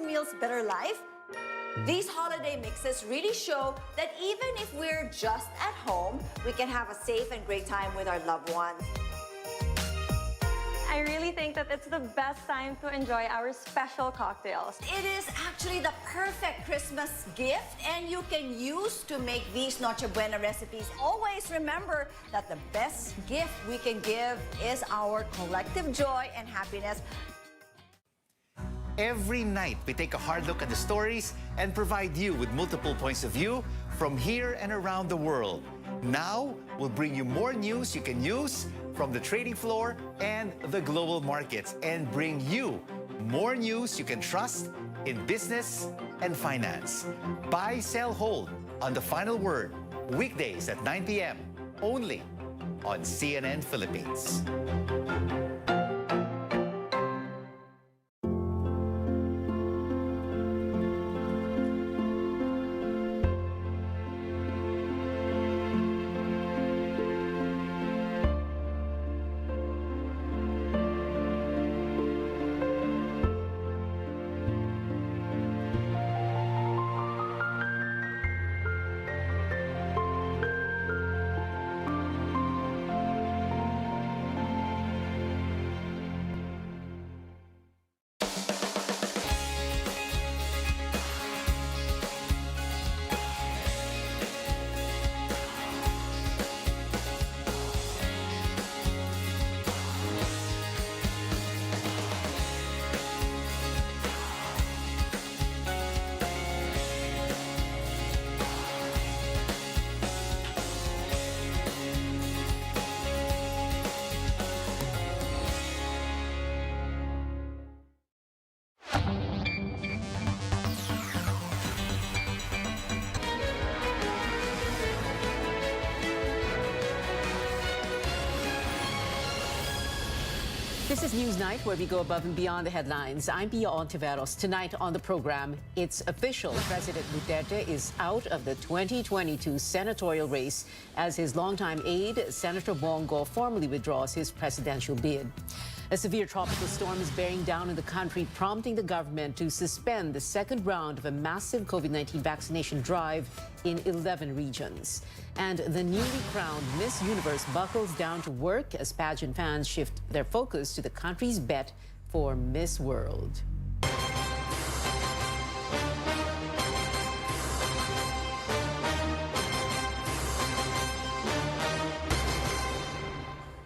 Meals Better Life? These holiday mixes really show that even if we're just at home, we can have a safe and great time with our loved ones. I really think that it's the best time to enjoy our special cocktails. It is actually the perfect Christmas gift, and you can use to make these Noche Buena recipes. Always remember that the best gift we can give is our collective joy and happiness. Every night, we take a hard look at the stories and provide you with multiple points of view from here and around the world. Now, we'll bring you more news you can use from the trading floor and the global markets, and bring you more news you can trust in business and finance. Buy, sell, hold on The Final Word, weekdays at 9 p.m. only on CNN Philippines. This is Newsnight, where we go above and beyond the headlines. I'm Pia Ontiveros. Tonight on the program, it's official. President Duterte is out of the 2022 senatorial race as his longtime aide, Senator Bongo, formally withdraws his presidential bid. A severe tropical storm is bearing down in the country, prompting the government to suspend the second round of a massive COVID-19 vaccination drive in 11 regions. And the newly crowned Miss Universe buckles down to work as pageant fans shift their focus to the country's bet for Miss World.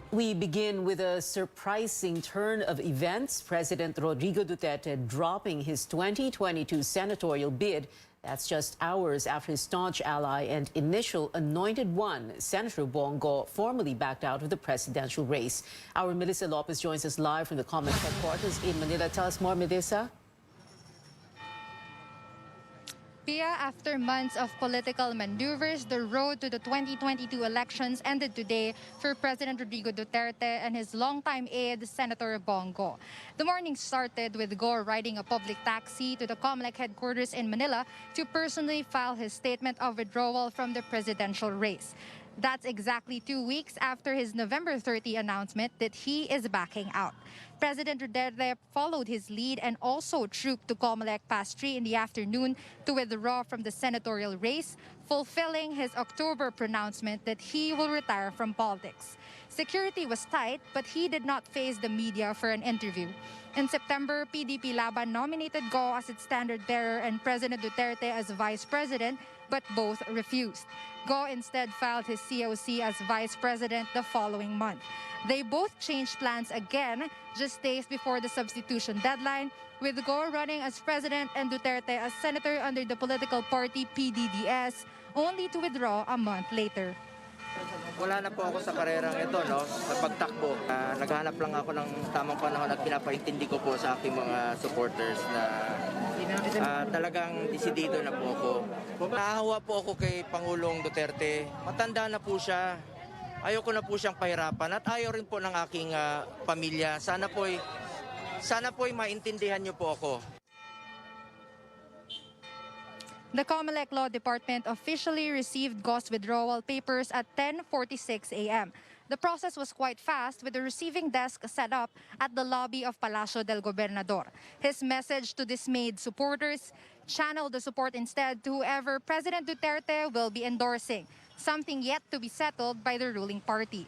We begin with a surprising turn of events. President Rodrigo Duterte dropping his 2022 senatorial bid. That's just hours after his staunch ally and initial anointed one, Senator Bongo, formally backed out of the presidential race. Our Melissa Lopez joins us live from the Comelec headquarters in Manila. Tell us more, Melissa. Pia, after months of political maneuvers, the road to the 2022 elections ended today for President Rodrigo Duterte and his longtime aide, Senator Bongo. The morning started with Go riding a public taxi to the Comelec headquarters in Manila to personally file his statement of withdrawal from the presidential race. That's exactly 2 weeks after his November 30 announcement that he is backing out. President Duterte followed his lead and also trooped to Comelec past 3 in the afternoon to withdraw from the senatorial race, fulfilling his October pronouncement that he will retire from politics. Security was tight, but he did not face the media for an interview. In September, PDP Laban nominated Go as its standard bearer and President Duterte as vice president, but both refused. Go instead filed his COC as vice president the following month. They both changed plans again just days before the substitution deadline, with Go running as president and Duterte as senator under the political party PDDS, only to withdraw a month later. Wala na po ako sa karerang ito, no, sa pagtakbo. Naghanap lang ako ng tamang panahon at pinapaintindi ko po sa aking mga supporters na talagang desidido na po ako. Nahahawa po ako kay Pangulong Duterte. Matanda na po siya. Ayoko na po siyang pahirapan at ayaw rin po ng aking pamilya. Sana po'y maintindihan niyo po ako. The Comelec Law Department officially received Go's withdrawal papers at 10:46 a.m. The process was quite fast, with the receiving desk set up at the lobby of Palacio del Gobernador. His message to dismayed supporters: channel the support instead to whoever President Duterte will be endorsing, something yet to be settled by the ruling party.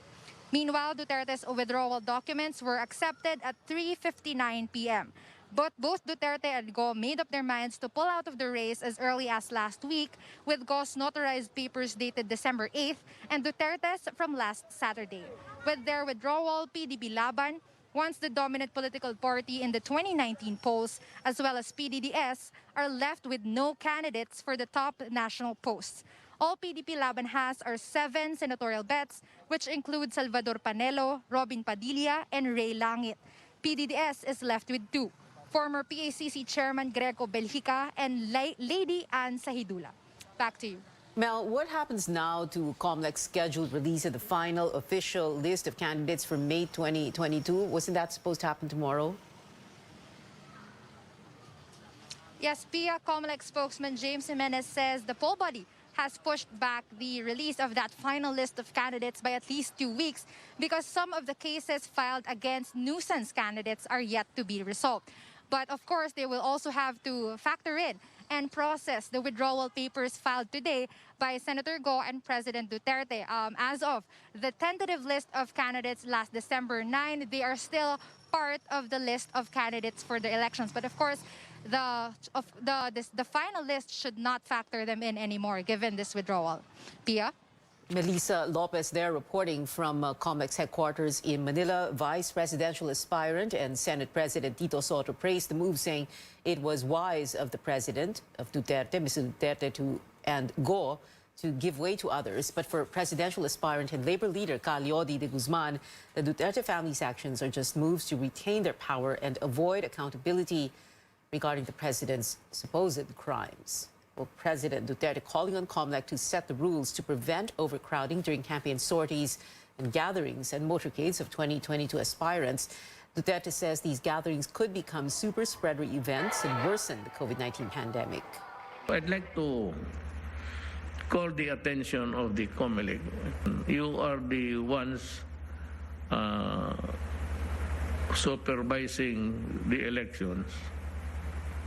Meanwhile, Duterte's withdrawal documents were accepted at 3:59 p.m. But both Duterte and Go made up their minds to pull out of the race as early as last week, with Go's notarized papers dated December 8th and Duterte's from last Saturday. With their withdrawal, PDP Laban, once the dominant political party in the 2019 polls, as well as PDDS, are left with no candidates for the top national posts. All PDP Laban has are 7 senatorial bets, which include Salvador Panelo, Robin Padilla, and Ray Langit. PDDS is left with 2, former PACC Chairman Greco Belgica and Lady Ann Sahidula. Back to you. Mel, what happens now to COMELEC's scheduled release of the final official list of candidates for May 2022? Wasn't that supposed to happen tomorrow? Yes, PIA COMELEC spokesman James Jimenez says the poll body has pushed back the release of that final list of candidates by at least 2 weeks because some of the cases filed against nuisance candidates are yet to be resolved. But of course, they will also have to factor in and process the withdrawal papers filed today by Senator Go and President Duterte. As of the tentative list of candidates last December 9, they are still part of the list of candidates for the elections. But of course, the final list should not factor them in anymore, given this withdrawal. Pia? Melissa Lopez there reporting from COMELEC's headquarters in Manila. Vice presidential aspirant and Senate President Tito Soto praised the move, saying it was wise of the president of Duterte, Mr. Duterte, and Go to give way to others. But for presidential aspirant and labor leader Calyodi de Guzman, the Duterte family's actions are just moves to retain their power and avoid accountability regarding the president's supposed crimes. Well, President Duterte calling on COMELEC to set the rules to prevent overcrowding during campaign sorties and gatherings and motorcades of 2022 aspirants. Duterte says these gatherings could become super spreader events and worsen the COVID-19 pandemic. I'd like to call the attention of the COMELEC. You are the ones supervising the elections.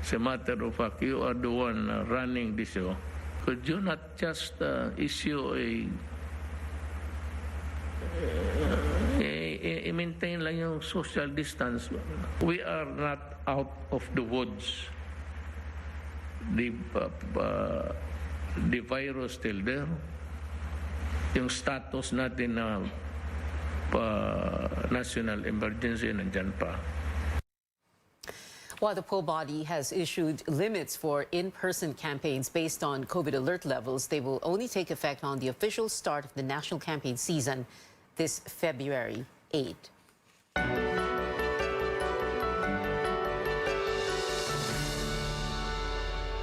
As a matter of fact, you are the one running the show. Could you not just issue maintain lang yung social distance? We are not out of the woods. The virus still there. Yung status natin na national emergency nandyan pa. While the poll body has issued limits for in-person campaigns based on COVID alert levels, they will only take effect on the official start of the national campaign season this February 8.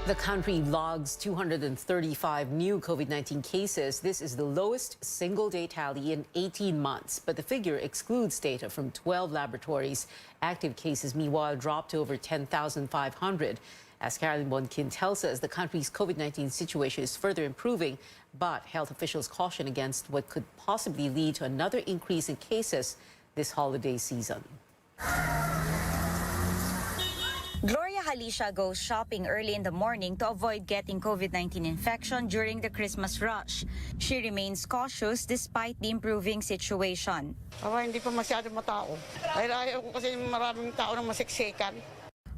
The country logs 235 new COVID-19 cases. This is the lowest single-day tally in 18 months, but the figure excludes data from 12 laboratories. Active cases, meanwhile, dropped to over 10,500. As Carolyn Bonkin tells us, the country's COVID-19 situation is further improving, but health officials caution against what could possibly lead to another increase in cases this holiday season. Gloria Halisha goes shopping early in the morning to avoid getting COVID-19 infection during the Christmas rush. She remains cautious despite the improving situation. Hindi pa masyado matao. Ayaw ko kasi maraming tao na masiksikan.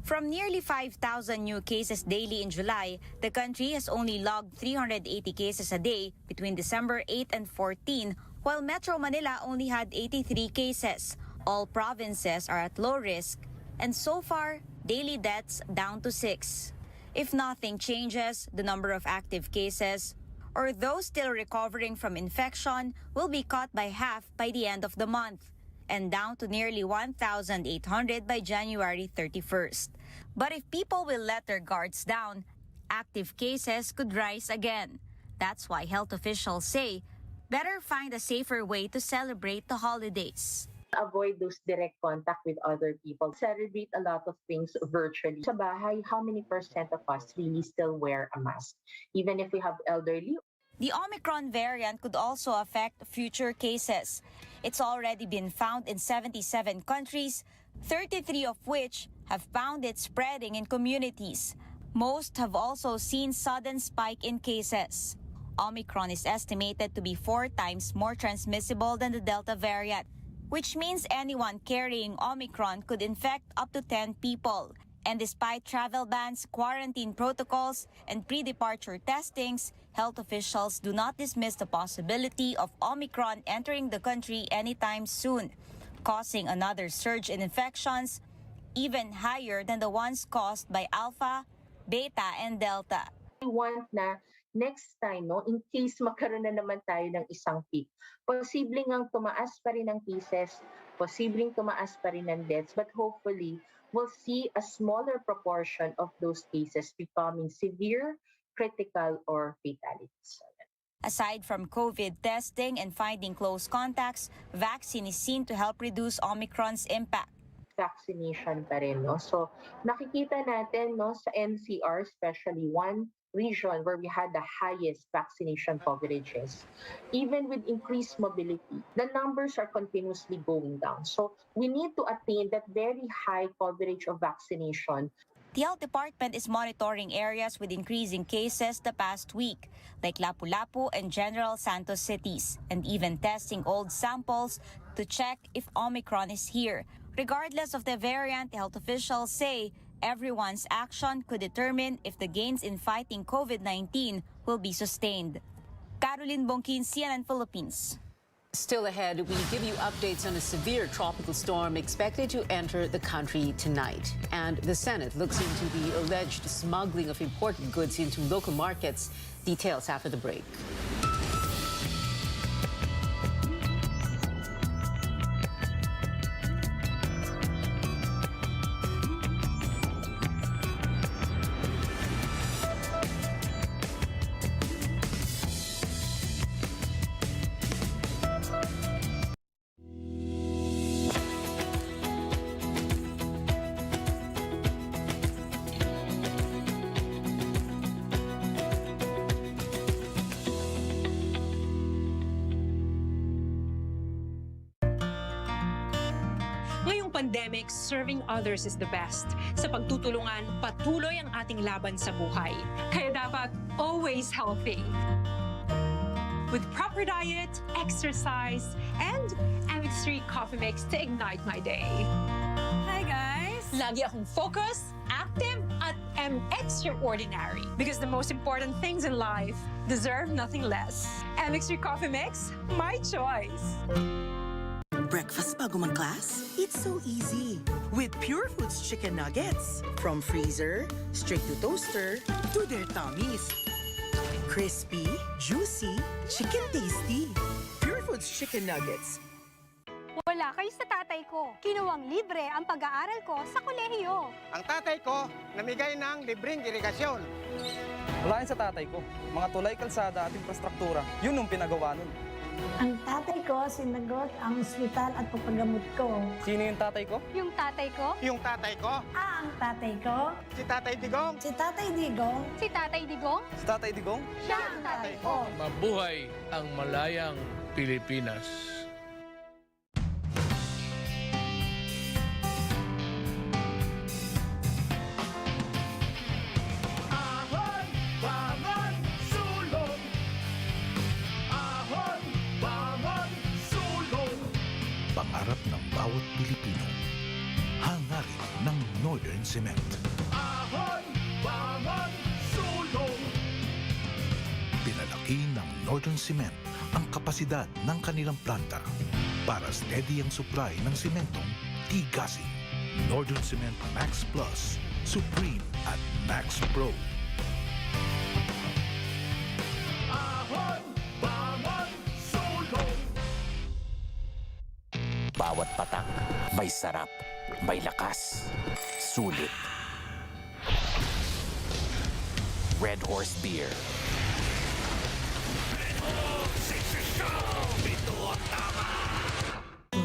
From nearly 5,000 new cases daily in July, the country has only logged 380 cases a day between December 8 and 14, while Metro Manila only had 83 cases. All provinces are at low risk, and so far, daily deaths down to 6. If nothing changes, the number of active cases or those still recovering from infection will be cut by half by the end of the month and down to nearly 1,800 by January 31st. But if people will let their guards down, active cases could rise again. That's why health officials say better find a safer way to celebrate the holidays. Avoid those direct contact with other people. Celebrate a lot of things virtually. Sa bahay, how many % of us really still wear a mask? Even if we have elderly. The Omicron variant could also affect future cases. It's already been found in 77 countries, 33 of which have found it spreading in communities. Most have also seen sudden spike in cases. Omicron is estimated to be 4 times more transmissible than the Delta variant, which means anyone carrying Omicron could infect up to 10 people. And despite travel bans, quarantine protocols, and pre-departure testings, health officials do not dismiss the possibility of Omicron entering the country anytime soon, causing another surge in infections, even higher than the ones caused by Alpha, Beta, and Delta. I want na next time, no, in case magkaroon na naman tayo ng isang peak, posibleng ang tumaas pa rin ang cases, posibleng tumaas pa rin ang deaths, but hopefully, we'll see a smaller proportion of those cases becoming severe, critical, or fatalities. Aside from COVID testing and finding close contacts, vaccine is seen to help reduce Omicron's impact. Vaccination pa rin, no? So nakikita natin, no, sa NCR, especially one region where we had the highest vaccination coverages. Even with increased mobility, the numbers are continuously going down. So we need to attain that very high coverage of vaccination. The health department is monitoring areas with increasing cases the past week, like Lapu-Lapu and General Santos cities, and even testing old samples to check if Omicron is here. Regardless of the variant, health officials say everyone's action could determine if the gains in fighting COVID-19 will be sustained. Caroline Bongkin, CNN Philippines. Still ahead, we give you updates on a severe tropical storm expected to enter the country tonight. And the Senate looks into the alleged smuggling of imported goods into local markets. Details after the break. Ngayong pandemic, serving others is the best. Sa pagtutulungan, patuloy ang ating laban sa buhay. Kaya dapat always healthy. With proper diet, exercise, and MX3 coffee mix to ignite my day. Hi guys! Lagi akong focus, active, at extraordinary. Because the most important things in life deserve nothing less. MX3 coffee mix, my choice. Breakfast bago mag-class? It's so easy. With Pure Foods chicken nuggets. From freezer, straight to toaster, to their tummies. Crispy, juicy, chicken tasty. Pure Foods chicken nuggets. Wala kayo sa tatay ko. Kinuwang libre ang pag-aaral ko sa kolehiyo. Ang tatay ko, namigay ng libreng irigasyon. Wala yan sa tatay ko. Mga tulay, kalsada at infrastruktura. Yun ang pinagawa nun. Ang tatay ko sinagot ang ospital at pagpagamot ko. Sino yung tatay ko? Yung tatay ko? Yung tatay ko? Ang tatay ko? Si Tatay Digong? Si Tatay Digong? Si Tatay Digong? Si Tatay Digong? Siya ang tatay ko. Mabuhay ang malayang Pilipinas. Pangarap ng bawat Pilipino, hangarin ng Northern Cement. Ahon, bangon, sulong! Pinalaki ng Northern Cement ang kapasidad ng kanilang planta para steady ang supply ng sementong tigasin. Northern Cement Max Plus, Supreme at Max Pro. Ahon, bangon, sulong! Bawat patak, may sarap, may lakas, sulit. Red Horse Beer.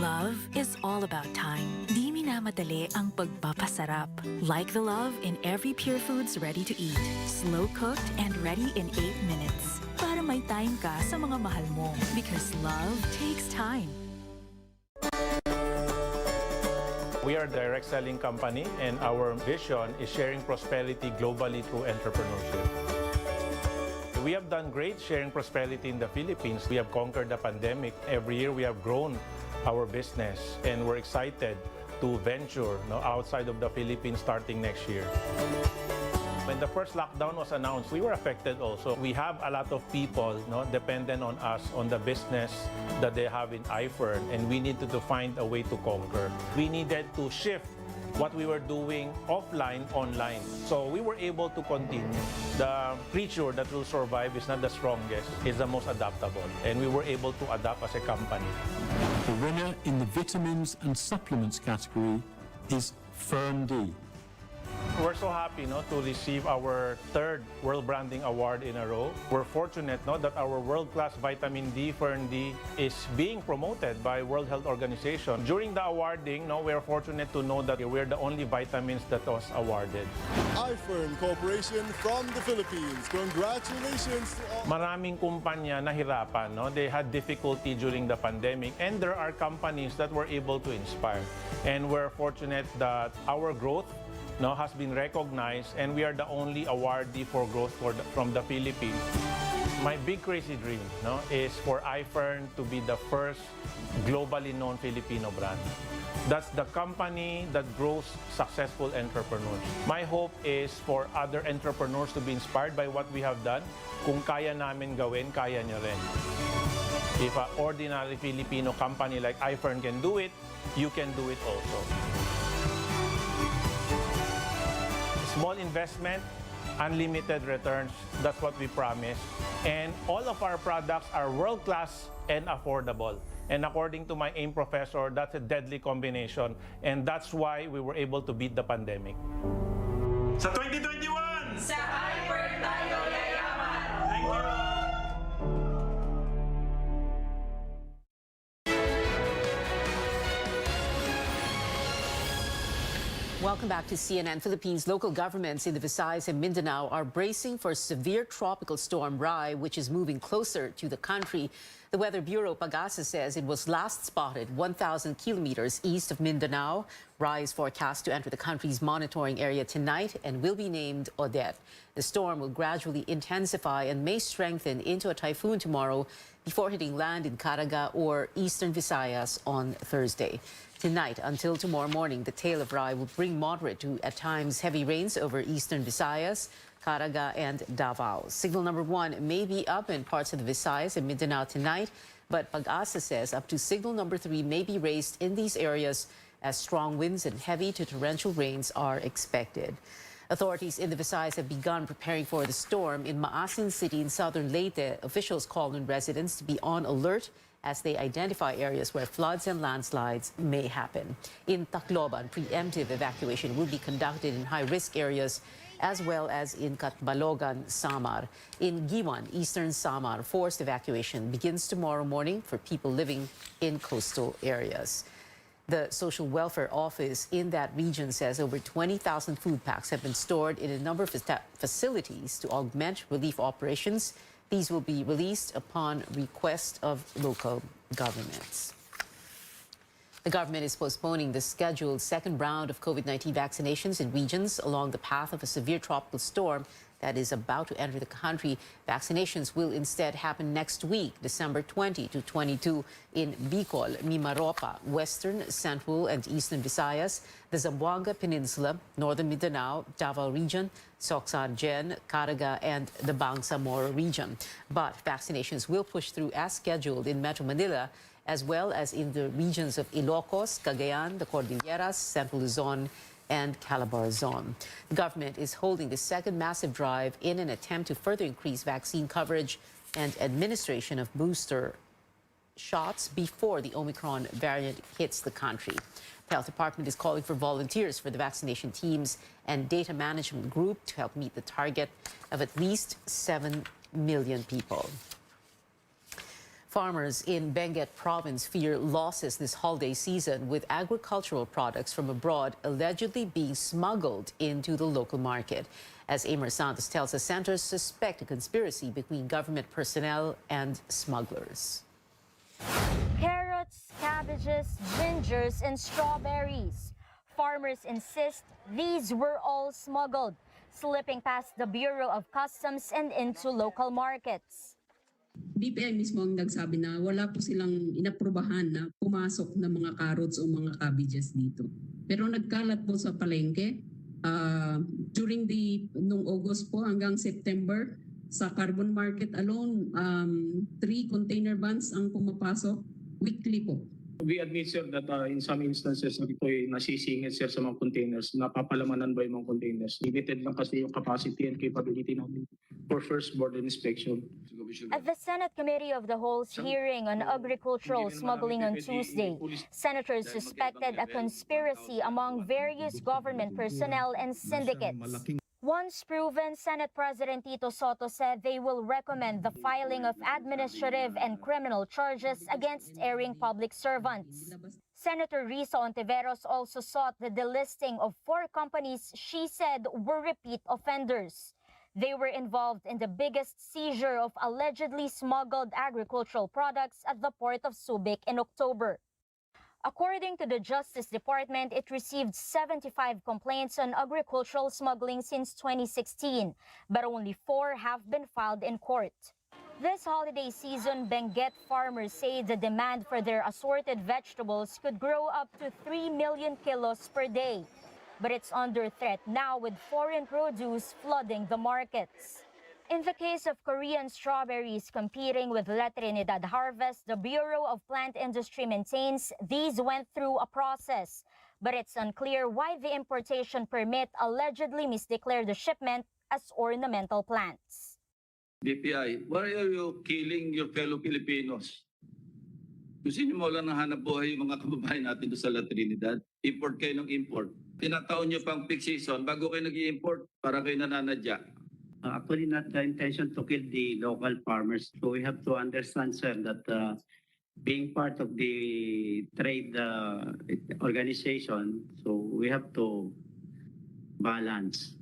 Love love is all about time. Di minamadali ang pagpapasarap. Like the love in every Pure Foods ready-to-eat. Slow cooked and ready in 8 minutes. Para may time ka sa mga mahal mo. Because love takes time. We are a direct selling company and our vision is sharing prosperity globally through entrepreneurship. We have done great sharing prosperity in the Philippines. We have conquered the pandemic. Every year we have grown our business and we're excited to venture outside of the Philippines starting next year. When the first lockdown was announced, we were affected also. We have a lot of people dependent on us, on the business that they have in iFern, and we needed to find a way to conquer. We needed to shift what we were doing offline, online. So we were able to continue. The creature that will survive is not the strongest, it's the most adaptable. And we were able to adapt as a company. The winner in the vitamins and supplements category is Fern D. We're so happy to receive our third World Branding Award in a row. We're fortunate that our world-class vitamin D, Fern D, is being promoted by World Health Organization. During the awarding, we are fortunate to know that we're the only vitamins that was awarded. iFern Corporation from the Philippines. Congratulations to all. Maraming kumpanya nahirapan. They had difficulty during the pandemic, and there are companies that were able to inspire. And we're fortunate that our growth has been recognized, and we are the only awardee for growth from the Philippines. My big crazy dream is for iFern to be the first globally known Filipino brand. That's the company that grows successful entrepreneurs. My hope is for other entrepreneurs to be inspired by what we have done. Kung kaya namin gawin, kaya nyo rin. If an ordinary Filipino company like iFern can do it, you can do it also. Small investment, unlimited returns, that's what we promise. And all of our products are world-class and affordable. And according to my AIM professor, that's a deadly combination. And that's why we were able to beat the pandemic. Sa 2021! Sa iFern tayo yayaman! Thank you! Welcome back to CNN Philippines. Local governments in the Visayas and Mindanao are bracing for severe tropical storm Rai, which is moving closer to the country. The Weather Bureau, Pag-asa, says it was last spotted 1,000 kilometers east of Mindanao. Rai is forecast to enter the country's monitoring area tonight and will be named Odette. The storm will gradually intensify and may strengthen into a typhoon tomorrow before hitting land in Caraga or eastern Visayas on Thursday. Tonight until tomorrow morning, the tail of Rai will bring moderate to, at times, heavy rains over eastern Visayas, Caraga, and Davao. Signal number 1 may be up in parts of the Visayas and Mindanao tonight, but Pag-asa says up to signal number 3 may be raised in these areas as strong winds and heavy to torrential rains are expected. Authorities in the Visayas have begun preparing for the storm. In Maasin City in southern Leyte, officials called on residents to be on alert as they identify areas where floods and landslides may happen. In Tacloban, preemptive evacuation will be conducted in high-risk areas as well as in Catbalogan, Samar. In Giwan, eastern Samar, forced evacuation begins tomorrow morning for people living in coastal areas. The Social Welfare Office in that region says over 20,000 food packs have been stored in a number of facilities to augment relief operations. These will be released upon request of local governments. The government is postponing the scheduled second round of COVID-19 vaccinations in regions along the path of a severe tropical storm that is about to enter the country. Vaccinations will instead happen next week, December 20 to 22, in Bicol, Mimaropa, Western, Central, and Eastern Visayas, the Zamboanga Peninsula, Northern Mindanao, Davao Region, Socsan-Gen, Caraga, and the Bangsamoro region. But vaccinations will push through as scheduled in Metro Manila, as well as in the regions of Ilocos, Cagayan, the Cordilleras, Central Luzon, and Calabarzon. The government is holding the second massive drive in an attempt to further increase vaccine coverage and administration of booster shots before the Omicron variant hits the country. The Health Department is calling for volunteers for the vaccination teams and data management group to help meet the target of at least 7 million people. Farmers in Benguet province fear losses this holiday season with agricultural products from abroad allegedly being smuggled into the local market. As Amor Santos tells us, centers suspect a conspiracy between government personnel and smugglers. Carrots, cabbages, gingers, and strawberries. Farmers insist these were all smuggled, slipping past the Bureau of Customs and into local markets. BPI mismo ang nagsabi na wala po silang inaprubahan na pumasok na mga carrots o mga cabbages dito. Pero nagkalat po sa palengke during nung August po hanggang September sa carbon market alone, 3 container vans ang pumapasok weekly po. We admit, sir, that in some instances, ito ay nasisingit, sir, sa mga containers. Napapalamanan ba yung mga containers? Limited lang kasi yung capacity and capability natin for first border inspection. At the Senate Committee of the Whole's hearing on agricultural smuggling on Tuesday, senators suspected a conspiracy among various government personnel and syndicates. Once proven, Senate President Tito Soto said they will recommend the filing of administrative and criminal charges against erring public servants. Senator Risa Ontiveros also sought the delisting of 4 companies she said were repeat offenders. They were involved in the biggest seizure of allegedly smuggled agricultural products at the port of Subic in October. According to the Justice Department, it received 75 complaints on agricultural smuggling since 2016, but only 4 have been filed in court. This holiday season, Benguet farmers say the demand for their assorted vegetables could grow up to 3 million kilos per day. But it's under threat now with foreign produce flooding the markets. In the case of Korean strawberries competing with La Trinidad Harvest, the Bureau of Plant Industry maintains these went through a process. But it's unclear why the importation permit allegedly misdeclared the shipment as ornamental plants. BPI, why are you killing your fellow Filipinos? Gusto niyo mo lang nahanap buhay yung mga kababayan natin doon sa La Trinidad? Import kayo ng import. Tinataon niyo pang peak season bago kayo nag-i-import para kayo nananadya. Actually, not the intention to kill the local farmers. So we have to understand, sir, that being part of the trade organization, so we have to balance.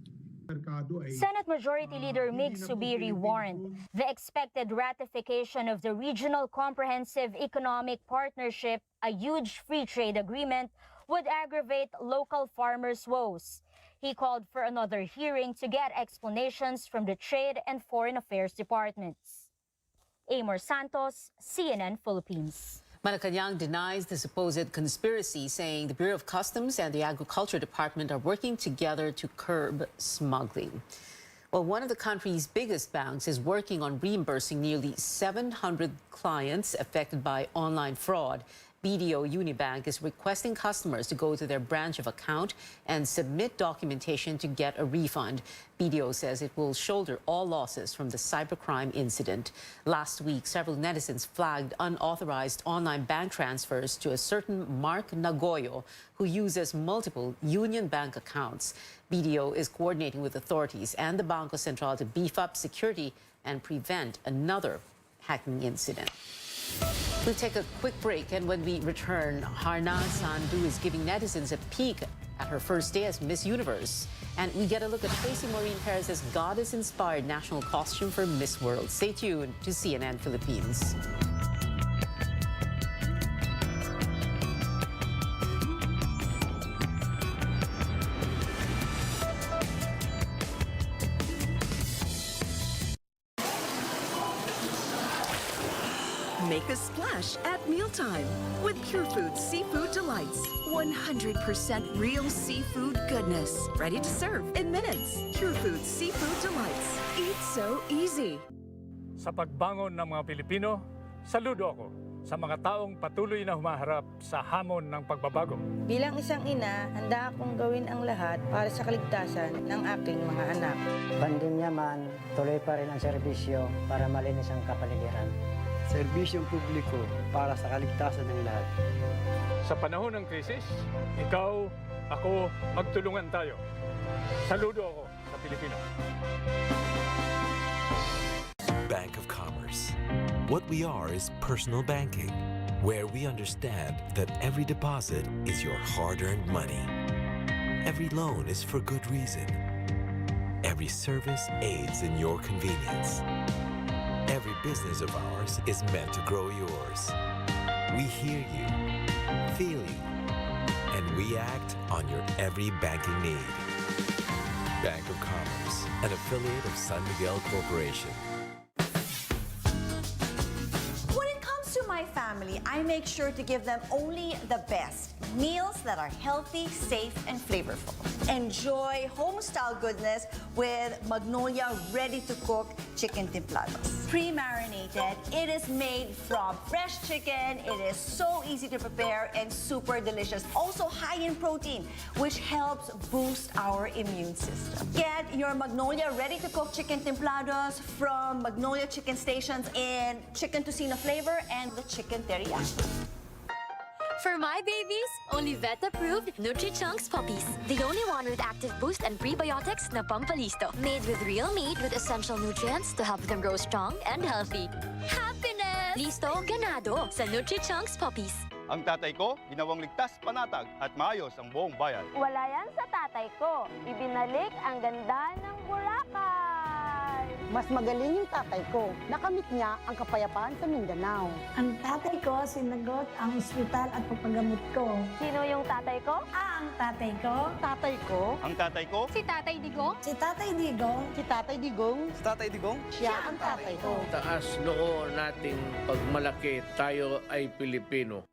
Senate Majority Leader Mig Subiri warned the expected ratification of the Regional Comprehensive Economic Partnership, a huge free trade agreement, would aggravate local farmers' woes. He called for another hearing to get explanations from the Trade and Foreign Affairs Departments. Amor Santos, CNN Philippines. Malacanang denies the supposed conspiracy, saying the Bureau of Customs and the Agriculture Department are working together to curb smuggling. Well, one of the country's biggest banks is working on reimbursing nearly 700 clients affected by online fraud. BDO Unibank is requesting customers to go to their branch of account and submit documentation to get a refund. BDO says it will shoulder all losses from the cybercrime incident. Last week, several netizens flagged unauthorized online bank transfers to a certain Mark Nagoyo, who uses multiple Union Bank accounts. BDO is coordinating with authorities and the Bangko Sentral to beef up security and prevent another hacking incident. We'll take a quick break, and when we return, Harna Sandhu is giving netizens a peek at her first day as Miss Universe. And we get a look at Tracy Maureen Perez's goddess-inspired national costume for Miss World. Stay tuned to CNN Philippines. Make a splash at mealtime with Pure Foods Seafood Delights. 100% real seafood goodness. Ready to serve in minutes. Pure Foods Seafood Delights. Eat so easy. Sa pagbangon ng mga Pilipino, saludo ako sa mga taong patuloy na humaharap sa hamon ng pagbabago. Bilang isang ina, handa akong gawin ang lahat para sa kaligtasan ng aking mga anak. Pandemya man, tuloy pa rin ang serbisyo para malinis ang kapaligiran. Serbisyong publiko para sa kaligtasan ng lahat. Sa panahon ng krisis, ikaw, ako, magtulungan tayo. Saludo ako sa Pilipino. Bank of Commerce. What we are is personal banking, where we understand that every deposit is your hard-earned money. Every loan is for good reason. Every service aids in your convenience. Every business of ours is meant to grow yours. We hear you, feel you, and we act on your every banking need. Bank of Commerce, an affiliate of San Miguel Corporation. When it comes to my family, I make sure to give them only the best. Meals that are healthy, safe, and flavorful. Enjoy home-style goodness with Magnolia ready-to-cook chicken templados. Pre-marinated, it is made from fresh chicken. It is so easy to prepare and super delicious. Also high in protein, which helps boost our immune system. Get your Magnolia ready-to-cook chicken templados from Magnolia Chicken Stations in chicken tocino flavor and the chicken teriyaki. For my babies, only vet-approved Nutri-Chunks puppies. The only one with active boost and prebiotics na pampalisto. Made with real meat with essential nutrients to help them grow strong and healthy. Happiness! Listo, ganado sa Nutri-Chunks puppies. Ang tatay ko, ginawang ligtas, panatag at maayos ang buong bayan. Wala yan sa tatay ko. Ibinalik ang ganda ng Boracay. Mas magaling yung tatay ko. Nakamit niya ang kapayapaan sa Mindanao. Ang tatay ko sinagot ang ospital at pagpagamot ko. Sino yung tatay ko? Ang tatay ko. Tatay ko. Ang tatay ko? Si Tatay Digong. Si Tatay Digong. Si Tatay Digong. Si Tatay Digong? Siya ang tatay ko. Taas noo nating pagmalaki tayo ay Pilipino.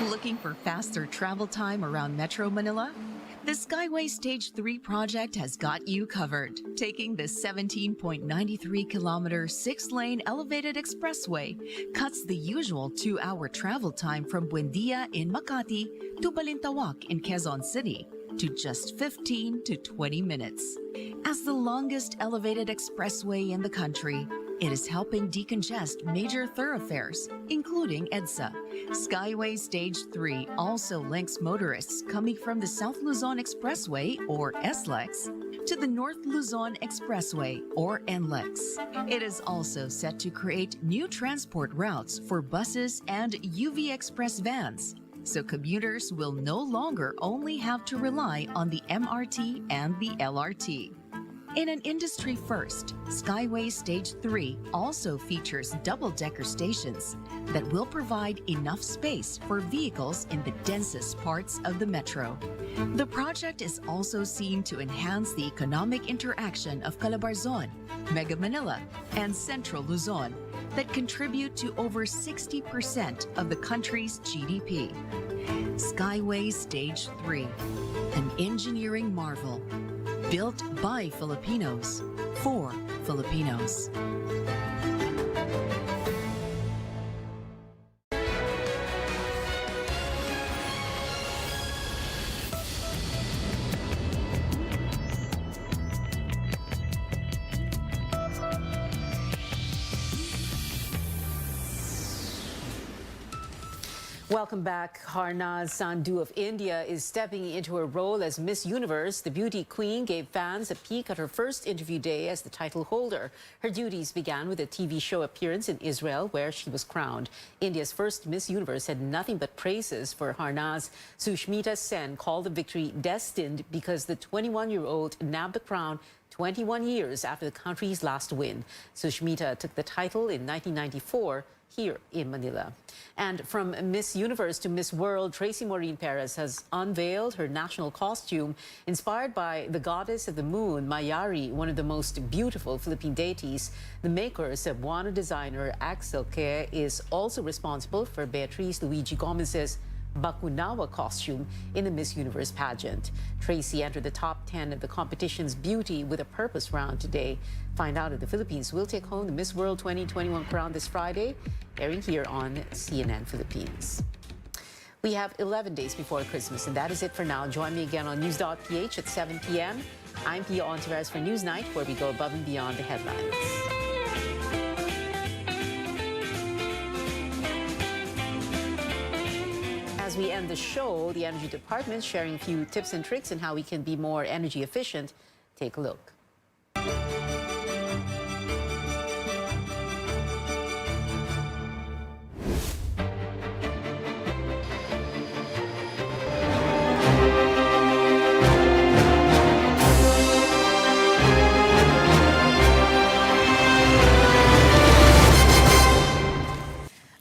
Looking for faster travel time around Metro Manila? The Skyway Stage 3 project has got you covered. Taking the 17.93-kilometer, 6-lane elevated expressway cuts the usual 2-hour travel time from Buendia in Makati to Balintawak in Quezon City to just 15 to 20 minutes. As the longest elevated expressway in the country, it is helping decongest major thoroughfares, including EDSA. Skyway Stage 3 also links motorists coming from the South Luzon Expressway, or SLEX, to the North Luzon Expressway, or NLEX. It is also set to create new transport routes for buses and UV Express vans, so commuters will no longer only have to rely on the MRT and the LRT. In an industry first, Skyway Stage 3 also features double-decker stations that will provide enough space for vehicles in the densest parts of the metro. The project is also seen to enhance the economic interaction of Calabarzon, Mega Manila, and Central Luzon that contribute to over 60% of the country's GDP. Skyway Stage 3, an engineering marvel. Built by Filipinos, for Filipinos. Welcome back. Harnaz Sandhu of India is stepping into her role as Miss Universe. The beauty queen gave fans a peek at her first interview day as the title holder. Her duties began with a TV show appearance in Israel, where she was crowned. India's first Miss Universe had nothing but praises for Harnaz. Sushmita Sen called the victory destined because the 21-year-old nabbed the crown 21 years after the country's last win. Sushmita took the title in 1994 here in Manila. And from Miss Universe to Miss World, Tracy Maureen Perez has unveiled her national costume inspired by the goddess of the moon, Mayari, one of the most beautiful Philippine deities. The maker, Cebuano designer Axel Ke, is also responsible for Beatriz Luigi Gomez's Bakunawa costume in the Miss Universe pageant. Tracy entered the top 10 of the competition's Beauty with a Purpose round today. Find out if the Philippines will take home the Miss World 2021 crown this Friday, airing here on CNN Philippines. We have 11 days before Christmas, and that is it for now. Join me again on News.ph at 7 p.m. I'm Pia Ontiveros for Newsnight, where we go above and beyond the headlines. As we end the show, the Energy Department sharing a few tips and tricks on how we can be more energy efficient. Take a look.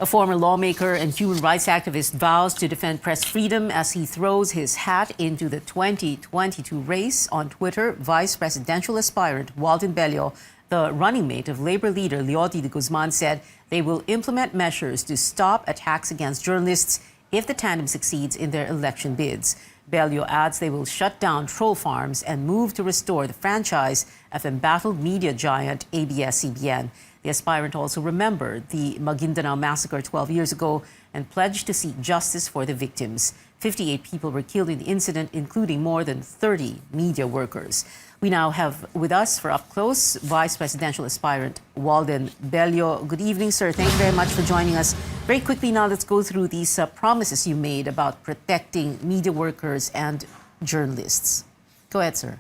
A former lawmaker and human rights activist vows to defend press freedom as he throws his hat into the 2022 race. On Twitter, vice presidential aspirant Walden Bello, the running mate of Labor leader Leody de Guzman, said they will implement measures to stop attacks against journalists if the tandem succeeds in their election bids. Bello adds they will shut down troll farms and move to restore the franchise of embattled media giant ABS-CBN. The aspirant also remembered the Maguindanao massacre 12 years ago and pledged to seek justice for the victims. 58 people were killed in the incident, including more than 30 media workers. We now have with us for up close Vice Presidential Aspirant Walden Bello. Good evening, sir. Thank you very much for joining us. Very quickly now, let's go through these promises you made about protecting media workers and journalists. Go ahead, sir.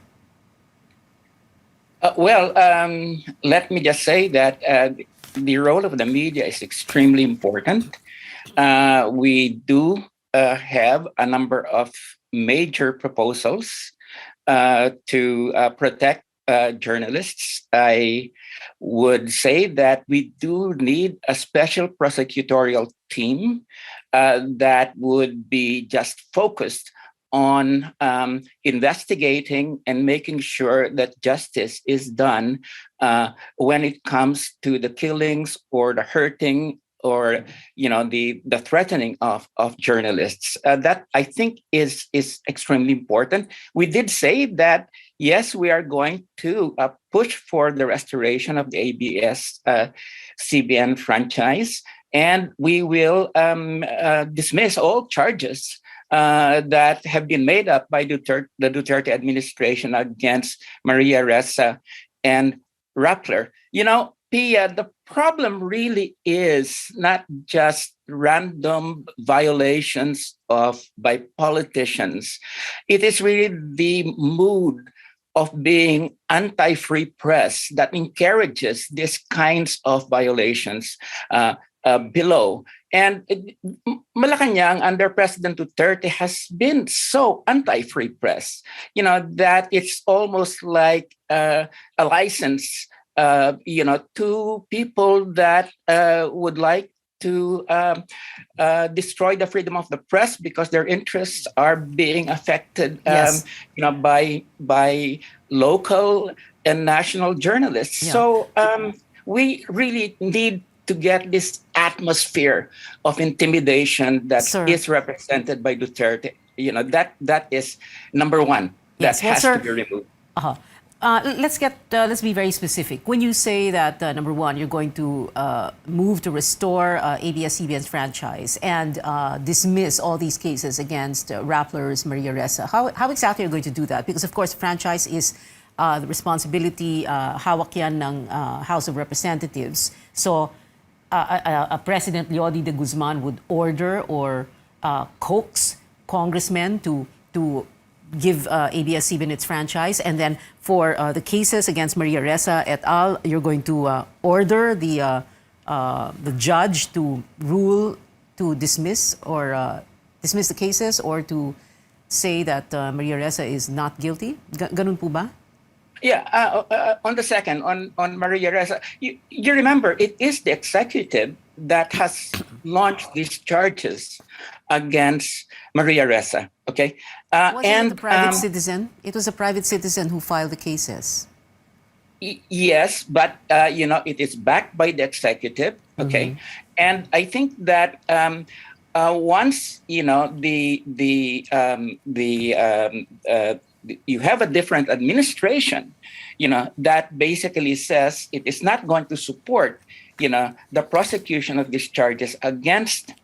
Let me just say that the role of the media is extremely important. We do have a number of major proposals to protect journalists. I would say that we do need a special prosecutorial team that would be just focused on investigating and making sure that justice is done when it comes to the killings or the hurting or the threatening of journalists. That I think is extremely important. We did say that yes, we are going to push for the restoration of the ABS-CBN franchise, and we will dismiss all charges that have been made up by the Duterte administration against Maria Ressa and Rappler. Pia, the problem really is not just random violations by politicians. It is really the mood of being anti-free press that encourages these kinds of violations below. And Malacanang under President Duterte has been so anti-free press, that it's almost like a license, to people that would like to destroy the freedom of the press because their interests are being affected, Yes. by local and national journalists. Yeah. So we really need to get this atmosphere of intimidation that Sir. is represented by Duterte. That is number one. That Yes, well, has sir, to be removed. Let's be very specific. When you say that, number one, you're going to move to restore ABS-CBN's franchise and dismiss all these cases against Rappler's Maria Ressa, how exactly are you going to do that? Because, of course, franchise is the responsibility, hawak yan ng House of Representatives. So, a President Leody de Guzman would order or coax congressmen to give ABS-CBN its franchise, and then for the cases against Maria Ressa et al., you're going to order the judge to rule to dismiss the cases or to say that Maria Ressa is not guilty. Ganun po ba? Yeah, on the second, on Maria Ressa, you remember it is the executive that has launched these charges against Maria Ressa. Okay, Wasn't it a private citizen? It was a private citizen who filed the cases. Yes, but it is backed by the executive. Okay, and I think that once you have a different administration, that basically says it is not going to support, the prosecution of these charges against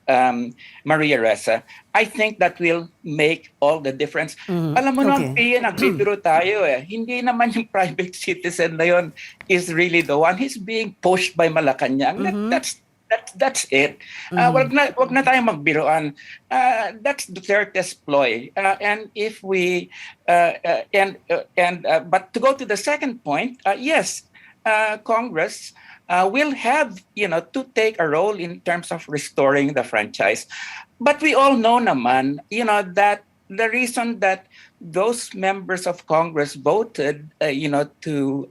Maria Ressa, I think that will make all the difference. Alam mo naman, Pia, nagbibiro tayo eh. Hindi naman yung private citizen na yun is really the one. He's being pushed by Malacanang. That's it. Wag na tayong magbiroan. That's Duterte's ploy. And if we but to go to the second point, yes, Congress will have to take a role in terms of restoring the franchise. But we all know naman, that the reason that those members of Congress voted, to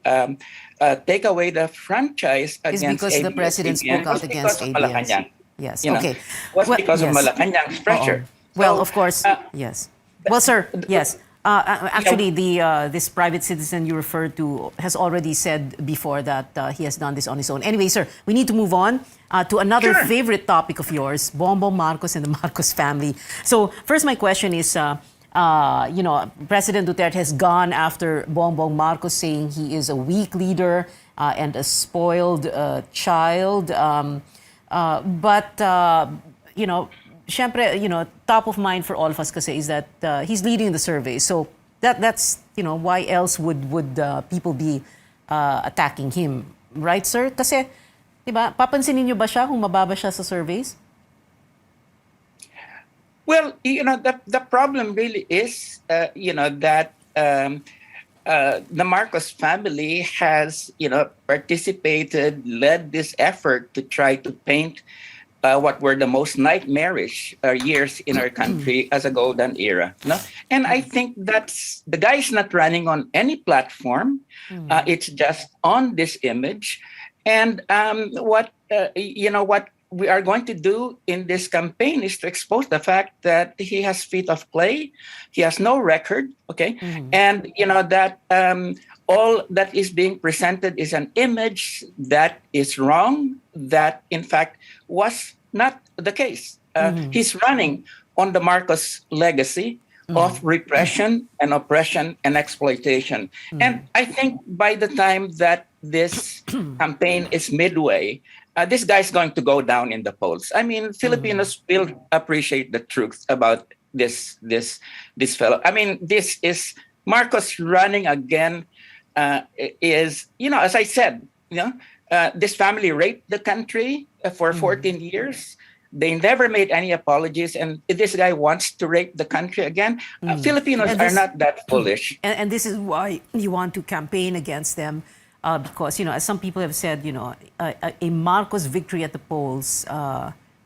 take away the franchise against is because the president spoke out against ABS. Yes. Okay. Was because of Malacanang's pressure. Well, of course. Yes. Well, sir. Yes. Actually, this private citizen you referred to has already said before that he has done this on his own. Anyway, sir, we need to move on to another favorite topic of yours, BomboMarcos and the Marcos family. So first, my question is, President Duterte has gone after BomboMarcos, saying he is a weak leader and a spoiled child. Syempre, top of mind for all of us kasi is that he's leading the survey. So that's why else would people be attacking him, right, sir? Kasi, diba, papansinin niyo ba siya kung mababa siya sa surveys? Well, the problem really is, that the Marcos family has, participated, led this effort to try to paint what were the most nightmarish years in our country as a golden era. No? And I think that's, the guy is not running on any platform. It's just on this image. And what we are going to do in this campaign is to expose the fact that he has feet of clay, he has no record, okay? And, that all that is being presented is an image that is wrong, that in fact was not the case. He's running on the Marcos legacy of repression and oppression and exploitation. And I think by the time that this campaign is midway, this guy's going to go down in the polls. I mean, Filipinos will appreciate the truth about this fellow. I mean, this is Marcos running again. Is, as I said, this family raped the country for 14 years. They never made any apologies, and this guy wants to rape the country again. Filipinos are not that foolish. And this is why you want to campaign against them. Because, as some people have said, a Marcos victory at the polls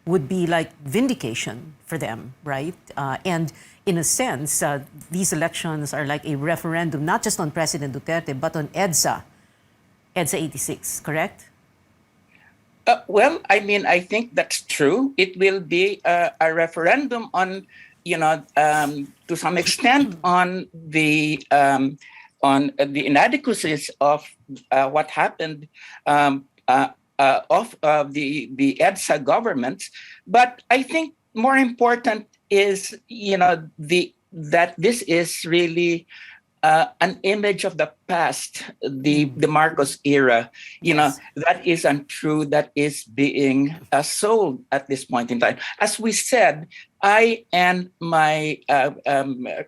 would be like vindication for them, right? And in a sense, these elections are like a referendum, not just on President Duterte, but on EDSA 86, correct? Well, I mean, I think that's true. It will be a referendum on, to some extent on the inadequacies of what happened of the EDSA government. But I think more important is, that this is really an image of the past, the Marcos era. That is untrue. That is being sold at this point in time. As we said, I and my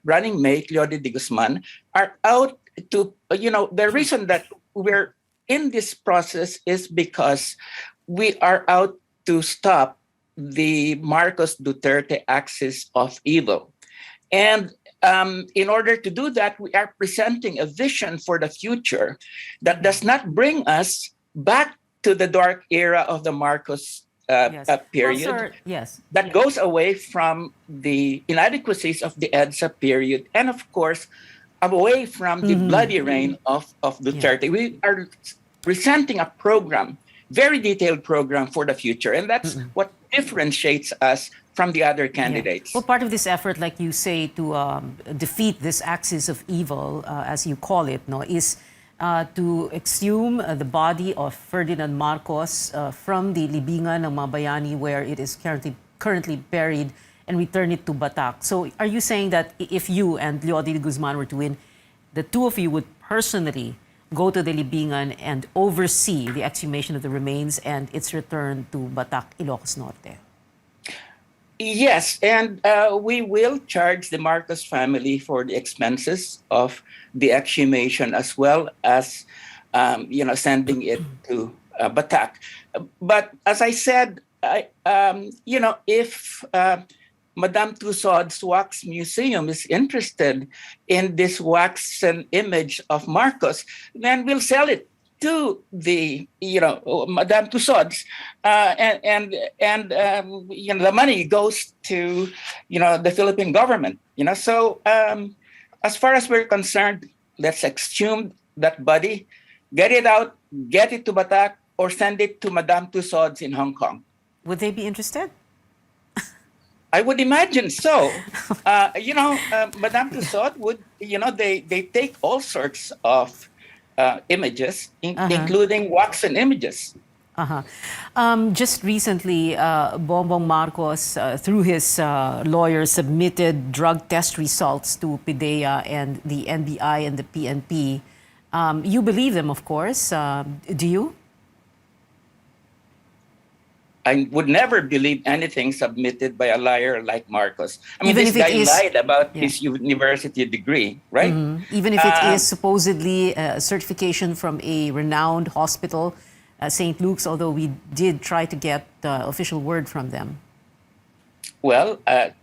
running mate, Leody de Guzman, are out to, the reason that we're in this process is because we are out to stop the Marcos Duterte axis of evil. And in order to do that, we are presenting a vision for the future that does not bring us back to the dark era of the Marcos period. Well, sir, yes. That goes away from the inadequacies of the EDSA period. And of course, away from the bloody reign of Duterte. We are presenting a program, very detailed program for the future. And that's what differentiates us from the other candidates. Well, part of this effort, like you say, to defeat this axis of evil, as you call it, no, is to exhume the body of Ferdinand Marcos from the libingan ng Mabayani, where it is currently buried, and return it to Batak. So are you saying that if you and Leody de Guzman were to win, the two of you would personally go to the libingan and oversee the exhumation of the remains and its return to Batak, Ilocos Norte? Yes, and we will charge the Marcos family for the expenses of the exhumation, as well as sending it to Batak. But as I said, if Madame Tussauds Wax Museum is interested in this waxen image of Marcos, then we'll sell it to the Madame Tussauds, and the money goes to the Philippine government. So as far as we're concerned, let's exhume that body, get it out, get it to Batak, or send it to Madame Tussauds in Hong Kong. Would they be interested? I would imagine so. Madame Tussauds would, they take all sorts of images, including waxen images. Just recently, BomboMarcos, through his lawyer, submitted drug test results to PIDEA and the NBI and the PNP. You believe them, of course. Do you? I would never believe anything submitted by a liar like Marcos. I mean, Even this if guy it is, lied about his university degree, right? Even if it is supposedly a certification from a renowned hospital, St. Luke's, although we did try to get official word from them. Well, I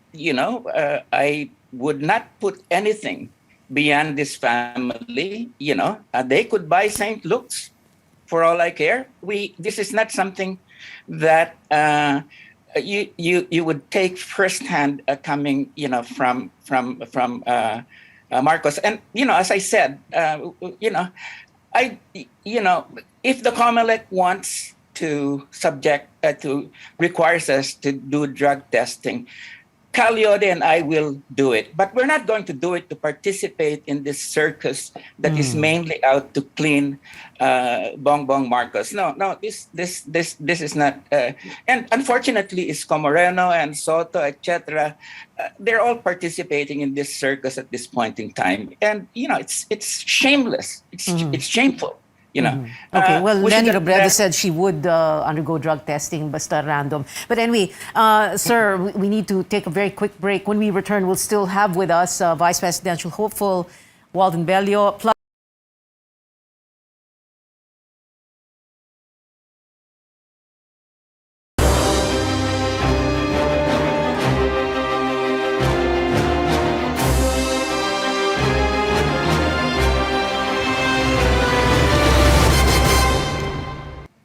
would not put anything beyond this family. They could buy St. Luke's for all I care. This is not something that you would take firsthand coming from Marcos. And as I said, if the COMELEC wants to requires us to do drug testing, Leody and I will do it, but we're not going to do it to participate in this circus that is mainly out to clean BomboMarcos. No, this is not. And unfortunately, Isko Moreno and Soto, etc., they're all participating in this circus at this point in time, and it's shameless. It's shameful. Okay, well, Lenny Robredo said she would undergo drug testing, basta random. But anyway, sir, we need to take a very quick break. When we return, we'll still have with us Vice Presidential hopeful Walden Bello. Plus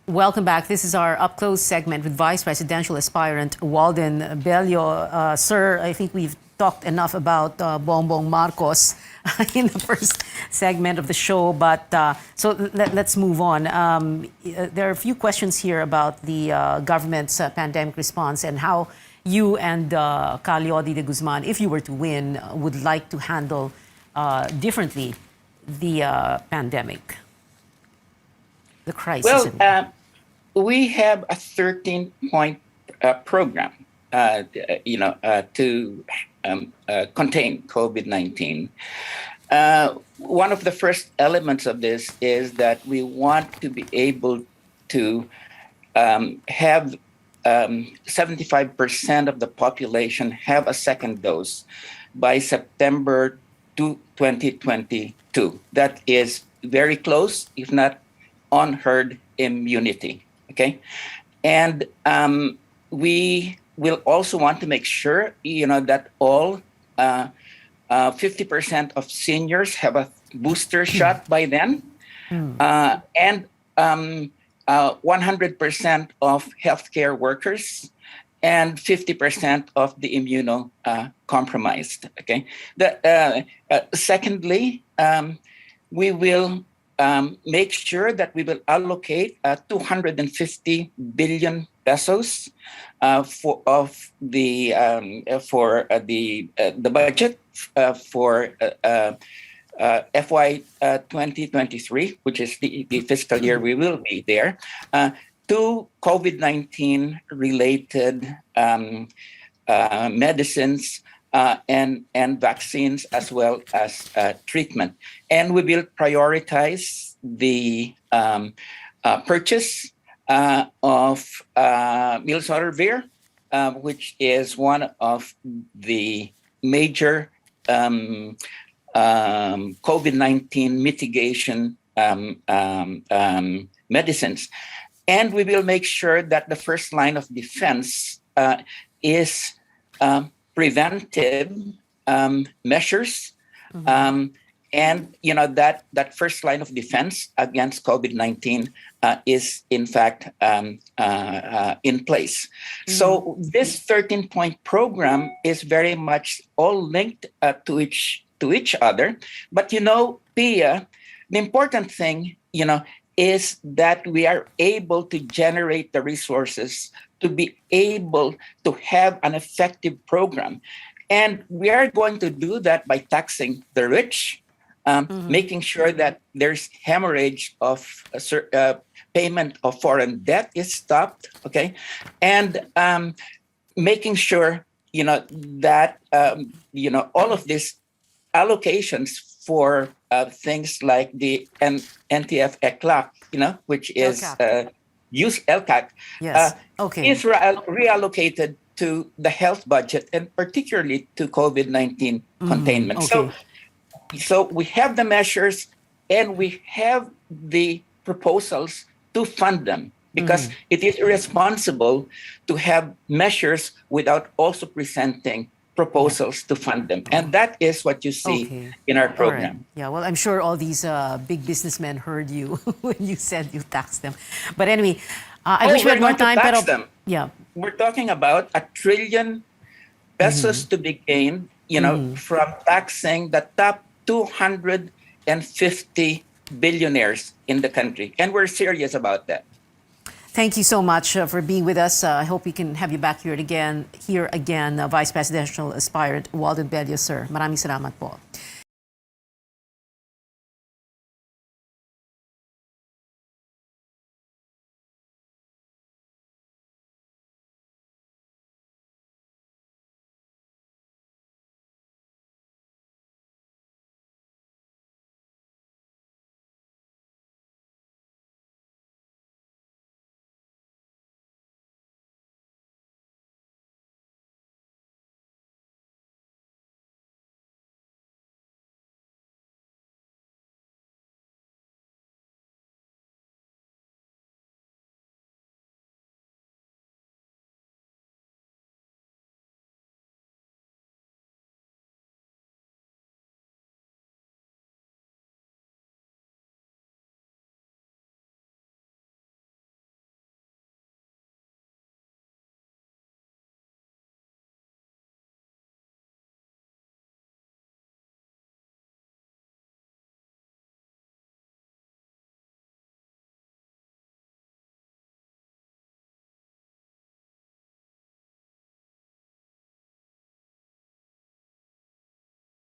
welcome back. This is our up-close segment with Vice Presidential aspirant Walden Bello. Sir, I think we've talked enough about BomboMarcos in the first segment of the show, but so let's move on. There are a few questions here about the government's pandemic response and how you and Leody de Guzman, if you were to win, would like to handle differently the pandemic, the crisis. Well, we have a 13-point program, to contain COVID-19. One of the first elements of this is that we want to be able to have 75% of the population have a second dose by September 2022. That is very close, if not on herd immunity. Okay, and we will also want to make sure that all 50% of seniors have a booster shot by then, and 100% of healthcare workers and 50% of the immunocompromised. Okay. Secondly, we will make sure that we will allocate 250 billion pesos for the budget for FY 2023, which is the fiscal year we will be there, to COVID-19 related medicines and vaccines, as well as treatment. And we will prioritize the purchase of Milsarvir, which is one of the major COVID-19 mitigation medicines. And we will make sure that the first line of defense is preventive measures. And that first line of defense against COVID-19 is in fact in place. So this 13-point program is very much all linked to each other. But Pia, the important thing is that we are able to generate the resources to be able to have an effective program. And we are going to do that by taxing the rich, making sure that there's hemorrhage of payment of foreign debt is stopped, okay? And making sure, that, all of these allocations for things like the NTF ECLAC, which is LCAC, yes. Okay. is reallocated to the health budget and particularly to COVID-19 containment. Okay. So we have the measures and we have the proposals to fund them, because it is irresponsible to have measures without also presenting proposals to fund them. And that is what you see in our program. Right. Yeah, well, I'm sure all these big businessmen heard you when you said you taxed them. But anyway, I wish we had more time. Tax them. Yeah. We're talking about 1 trillion pesos to be gained, from taxing the top 250 billionaires in the country. And we're serious about that. Thank you so much for being with us. I hope we can have you back here again, Vice Presidential Aspirant Walden Bello, sir. Maraming salamat po.